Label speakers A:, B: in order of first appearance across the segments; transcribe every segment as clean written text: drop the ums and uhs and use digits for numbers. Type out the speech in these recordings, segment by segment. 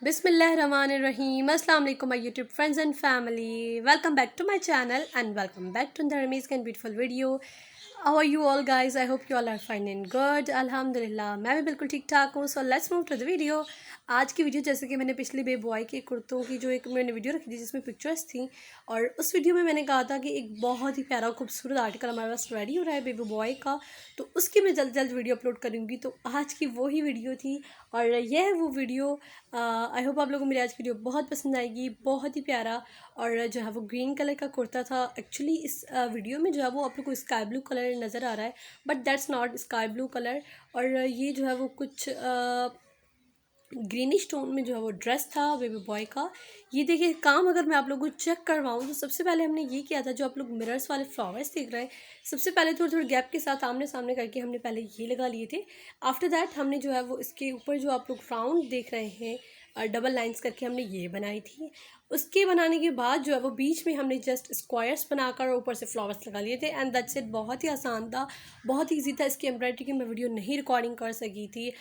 A: Bismillahirrahmanirrahim. Assalamu alaikum my YouTube friends and family. Welcome back to my channel and welcome back to another amazing and beautiful video. How are you all guys? I hope you all are fine and good. Alhamdulillah मैं भी बिल्कुल ठीक ठाक हूँ. So let's move to the video. आज की video जैसे कि मैंने पिछली बेबी बॉय के कुर्तों की जो एक मैंने वीडियो रखी थी जिसमें पिक्चर्स थी और उस वीडियो में मैंने कहा था कि एक बहुत ही प्यारा खूबसूरत आर्टिकल हमारे पास रेडी हो रहा है बेबी बॉय का, तो उसकी मैं जल्द जल्द वीडियो अपलोड करूँगी. तो आज की वो ही वीडियो थी और यह है वो वीडियो. आई होप आप लोगों को मेरी आज की वीडियो बहुत पसंद आएगी. बहुत ही प्यारा और जो है वो ग्रीन कलर का कुर्ता था. एक्चुअली इस वीडियो में जो है वो आप लोग को स्काई ब्लू कलर नज़र आ रहा है, but that's not sky blue colour. और ये जो है वो कुछ ग्रीनिश टोन में जो है वो ड्रेस था बेबी बॉय का. ये देखिए काम अगर मैं आप लोगों को चेक करवाऊँ तो सबसे पहले हमने ये किया था, जो आप लोग मिरर्स वाले फ्लावर्स देख रहे हैं, सबसे पहले थोड़े थोड़े गैप के साथ आमने सामने करके हमने पहले ये लगा लिए थे. आफ्टर दैट हमने जो है वो इसके ऊपर जो आप लोग राउंड देख रहे हैं डबल लाइंस करके हमने ये बनाई थी. उसके बनाने के बाद जो है वो बीच में हमने जस्ट स्क्वायर्स बनाकर ऊपर से फ्लावर्स लगा लिए थे एंड दैट्स इट. बहुत ही आसान था, बहुत ही ईजी था. इसकी एम्ब्रॉयडरी की मैं वीडियो नहीं रिकॉर्डिंग कर सकी थी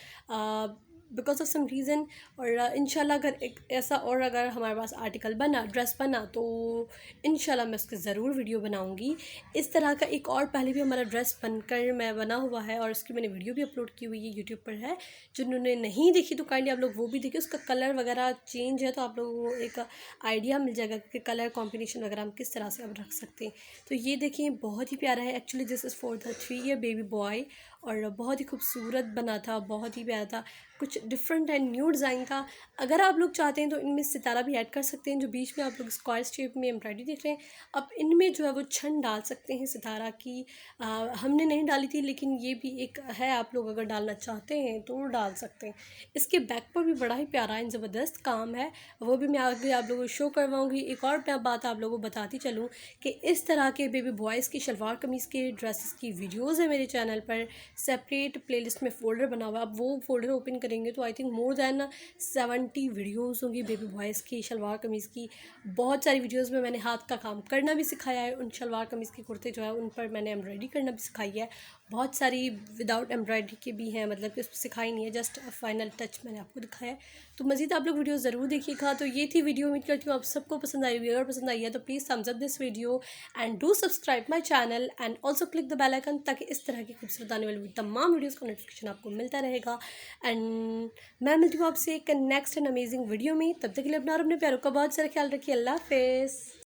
A: बिकॉज ऑफ सम रीज़न. और इंशाल्लाह अगर एक ऐसा और अगर हमारे पास आर्टिकल बना, ड्रेस बना, तो इंशाल्लाह मैं उसकी ज़रूर वीडियो बनाऊंगी. इस तरह का एक और पहले भी हमारा ड्रेस बनकर मैं बना हुआ है और उसकी मैंने वीडियो भी अपलोड की हुई है, यूट्यूब पर है. जिन्होंने नहीं देखी तो काइंडली आप लोग वो भी देखिए. उसका कलर वगैरह चेंज है तो आप लोगों को एक आइडिया मिल जाएगा कि कलर कॉम्बिनेशन वगैरह हम किस तरह से अब रख सकते हैं. तो ये देखिए बहुत ही प्यारा है. Actually this is for the 3 year baby boy और बहुत ही खूबसूरत बना था, बहुत ही प्यारा था. कुछ डिफरेंट एंड न्यू डिज़ाइन था. अगर आप लोग चाहते हैं तो इनमें सितारा भी ऐड कर सकते हैं. जो बीच में आप लोग स्क्वायर शेप में एम्ब्रॉयडरी देख रहे हैं, अब इनमें जो है वो छन डाल सकते हैं सितारा की. हमने नहीं डाली थी लेकिन ये भी एक है, आप लोग अगर डालना चाहते हैं तो डाल सकते हैं. इसके बैक पर भी बड़ा ही प्यारा एंड ज़बरदस्त काम है, वो भी मैं आगे आप लोगों को शो करवाऊँगी. एक और बात आप लोगों को बताती चलूँ कि इस तरह के बेबी बॉयज़ की शलवार कमीज़ के ड्रेसेस की वीडियोज़ है मेरे चैनल पर. सेपरेट प्लेलिस्ट में फ़ोल्डर बना हुआ है. आप वो फ़ोल्डर ओपन करेंगे तो I think more than 70 videos होंगी बेबी बॉयज़ की शलवार कमीज़ की. बहुत सारी वीडियोज़ में मैंने हाथ का काम करना भी सिखाया है. उन शलवार कमीज़ के कुर्ते जो है उन पर मैंने एम्ब्रॉयडरी करना भी सिखाई है. बहुत सारी विदाउट एम्ब्रॉयडरी के भी हैं, मतलब कि उस पर सिखाई नहीं है, जस्ट फाइनल टच मैंने आपको दिखाया है. तो मज़ीद आप लोग वीडियो ज़रूर देखिएगा. तो ये थी वीडियो, उम्मीद करती हूँ आप सबको पसंद आई होगी. अगर पसंद आई है तो please thumbs up this video and do subscribe my channel and also click the bell icon, ताकि इस तरह की खूबसूरत आने वाली तमाम वीडियोज़ का नोटिफिकेशन आपको मिलता रहेगा. एंड मैं मिलती हूँ आपसे एक नेक्स्ट एंड अमेजिंग वीडियो में. तब तक के लिए अपना और अपने प्यारों का बहुत सारा ख्याल रखिए. अल्लाह हाफिज़.